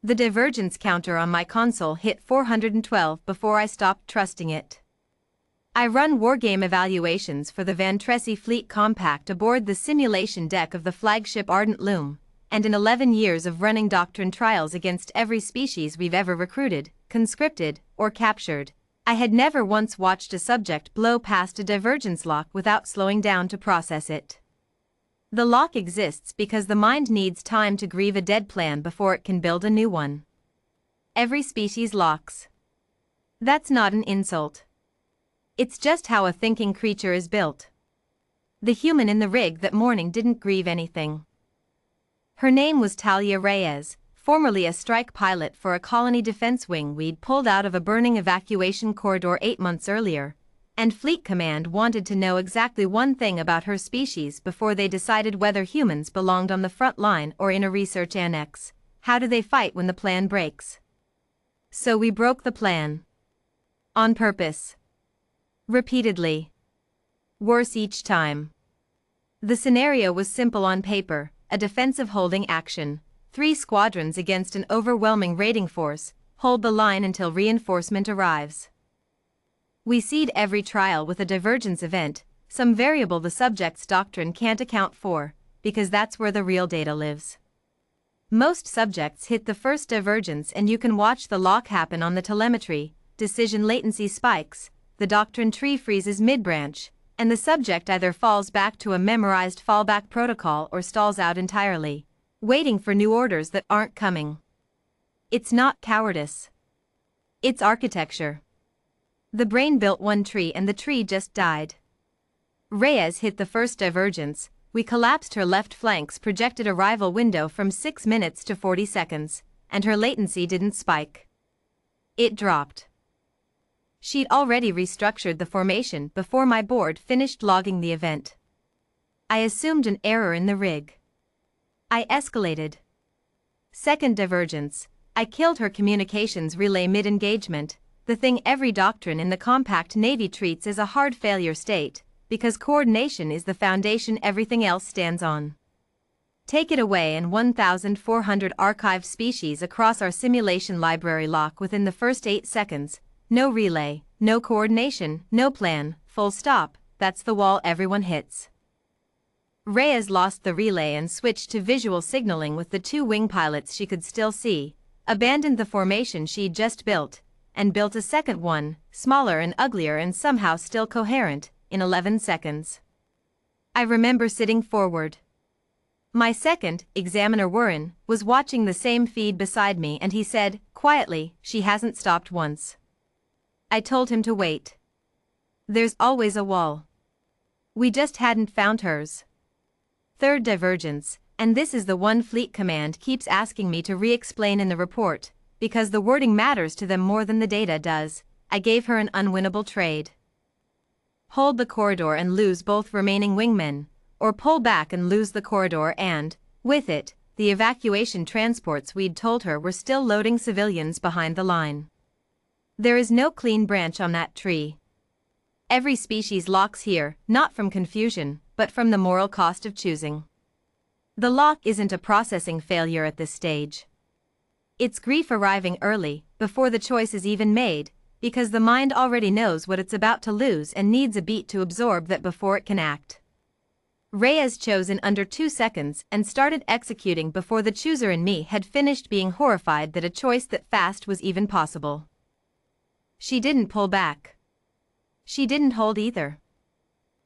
The divergence counter on my console hit 412 before I stopped trusting it. I run wargame evaluations for the Van Tressy Fleet Compact aboard the simulation deck of the flagship Ardent Loom, and in 11 years of running doctrine trials against every species we've ever recruited, conscripted, or captured, I had never once watched a subject blow past a divergence lock without slowing down to process it. The lock exists because the mind needs time to grieve a dead plan before it can build a new one. Every species locks. That's not an insult. It's just how a thinking creature is built. The human in the rig that morning didn't grieve anything. Her name was Talia Reyes, formerly a strike pilot for a colony defense wing we'd pulled out of a burning evacuation corridor 8 months earlier, and Fleet Command wanted to know exactly one thing about her species before they decided whether humans belonged on the front line or in a research annex. How do they fight when the plan breaks? So we broke the plan. On purpose. Repeatedly. Worse each time. The scenario was simple on paper, a defensive holding action, 3 squadrons against an overwhelming raiding force, hold the line until reinforcement arrives. We seed every trial with a divergence event, some variable the subject's doctrine can't account for, because that's where the real data lives. Most subjects hit the first divergence and you can watch the lock happen on the telemetry, decision latency spikes, the doctrine tree freezes mid-branch, and the subject either falls back to a memorized fallback protocol or stalls out entirely, waiting for new orders that aren't coming. It's not cowardice. It's architecture. The brain built one tree and the tree just died. Reyes hit the first divergence, we collapsed her left flank's projected arrival window from 6 minutes to 40 seconds, and her latency didn't spike. It dropped. She'd already restructured the formation before my board finished logging the event. I assumed an error in the rig. I escalated. Second divergence, I killed her communications relay mid-engagement, the thing every doctrine in the compact Navy treats as a hard failure state, because coordination is the foundation everything else stands on. Take it away and 1,400 archived species across our simulation library lock within the first 8 seconds, no relay, no coordination, no plan, full stop, that's the wall everyone hits. Reyes lost the relay and switched to visual signaling with the 2 wing pilots she could still see, abandoned the formation she'd just built, and built a second one, smaller and uglier and somehow still coherent, in 11 seconds. I remember sitting forward. My second, Examiner Warren, was watching the same feed beside me and he said, quietly, she hasn't stopped once. I told him to wait. There's always a wall. We just hadn't found hers. Third divergence, and this is the one Fleet Command keeps asking me to re-explain in the report, because the wording matters to them more than the data does. I gave her an unwinnable trade. Hold the corridor and lose both remaining wingmen, or pull back and lose the corridor and, with it, the evacuation transports we'd told her were still loading civilians behind the line. There is no clean branch on that tree. Every species locks here, not from confusion, but from the moral cost of choosing. The lock isn't a processing failure at this stage. It's grief arriving early, before the choice is even made, because the mind already knows what it's about to lose and needs a beat to absorb that before it can act. Reyes chose in under 2 seconds and started executing before the chooser in me had finished being horrified that a choice that fast was even possible. She didn't pull back. She didn't hold either.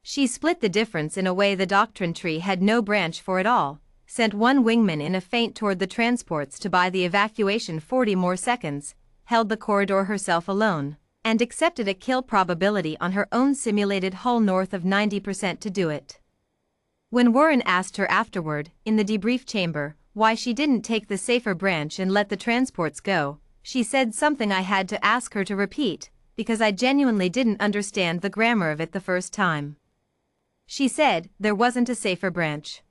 She split the difference in a way the doctrine tree had no branch for at all, sent 1 wingman in a feint toward the transports to buy the evacuation 40 more seconds, held the corridor herself alone, and accepted a kill probability on her own simulated hull north of 90% to do it. When Warren asked her afterward, in the debrief chamber, why she didn't take the safer branch and let the transports go, she said something I had to ask her to repeat, because I genuinely didn't understand the grammar of it the first time. She said, there wasn't a safer branch.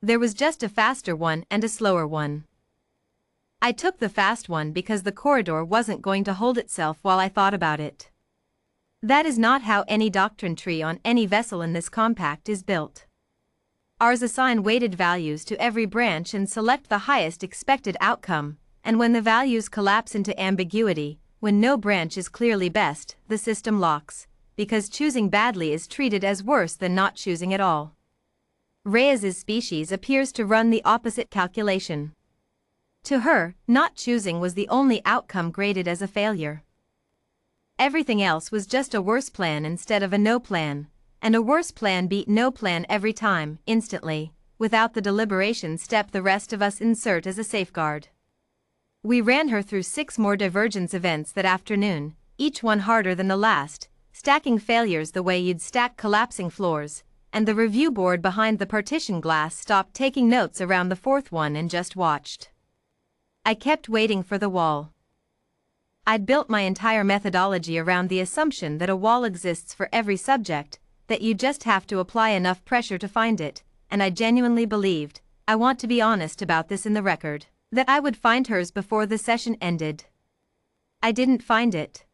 There was just a faster one and a slower one. I took the fast one because the corridor wasn't going to hold itself while I thought about it. That is not how any doctrine tree on any vessel in this compact is built. Ours assign weighted values to every branch and select the highest expected outcome, and when the values collapse into ambiguity, when no branch is clearly best, the system locks, because choosing badly is treated as worse than not choosing at all. Reyes's species appears to run the opposite calculation. To her, not choosing was the only outcome graded as a failure. Everything else was just a worse plan instead of a no plan, and a worse plan beat no plan every time, instantly, without the deliberation step the rest of us insert as a safeguard. We ran her through 6 more divergence events that afternoon, each one harder than the last, stacking failures the way you'd stack collapsing floors, and the review board behind the partition glass stopped taking notes around the 4th one and just watched. I kept waiting for the wall. I'd built my entire methodology around the assumption that a wall exists for every subject, that you just have to apply enough pressure to find it, and I genuinely believed, I want to be honest about this in the record, that I would find hers before the session ended. I didn't find it.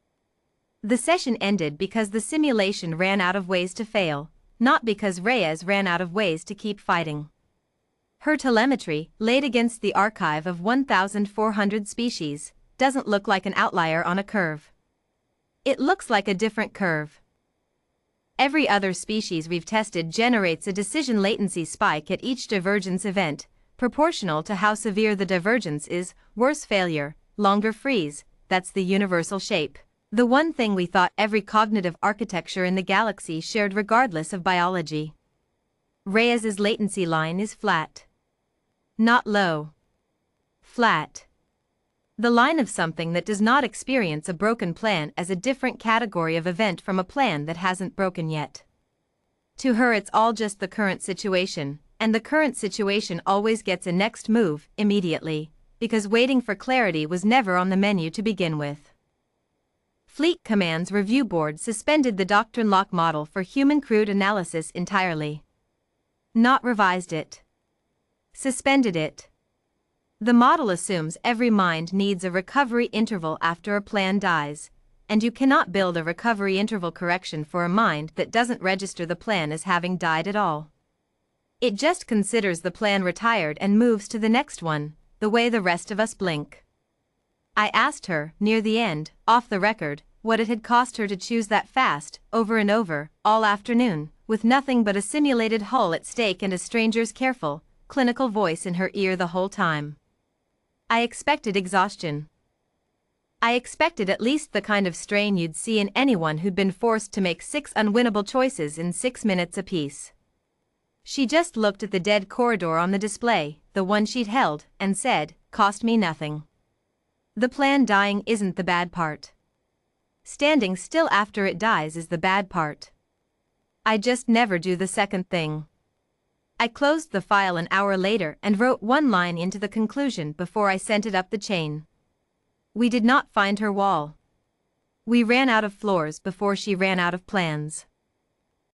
The session ended because the simulation ran out of ways to fail, not because Reyes ran out of ways to keep fighting. Her telemetry, laid against the archive of 1,400 species, doesn't look like an outlier on a curve. It looks like a different curve. Every other species we've tested generates a decision latency spike at each divergence event, proportional to how severe the divergence is, worse failure, longer freeze, that's the universal shape. The one thing we thought every cognitive architecture in the galaxy shared regardless of biology. Reyes's latency line is flat. Not low. Flat. The line of something that does not experience a broken plan as a different category of event from a plan that hasn't broken yet. To her it's all just the current situation, and the current situation always gets a next move, immediately, because waiting for clarity was never on the menu to begin with. Fleet Command's review board suspended the doctrine lock model for human crude analysis entirely. Not revised it. Suspended it. The model assumes every mind needs a recovery interval after a plan dies, and you cannot build a recovery interval correction for a mind that doesn't register the plan as having died at all. It just considers the plan retired and moves to the next one, the way the rest of us blink. I asked her, near the end, off the record, what it had cost her to choose that fast, over and over, all afternoon, with nothing but a simulated hull at stake and a stranger's careful, clinical voice in her ear the whole time. I expected exhaustion. I expected at least the kind of strain you'd see in anyone who'd been forced to make 6 unwinnable choices in 6 minutes apiece. She just looked at the dead corridor on the display, the one she'd held, and said, "Cost me nothing." The plan dying isn't the bad part. Standing still after it dies is the bad part. I just never do the second thing. I closed the file an hour later and wrote 1 line into the conclusion before I sent it up the chain. We did not find her wall. We ran out of floors before she ran out of plans.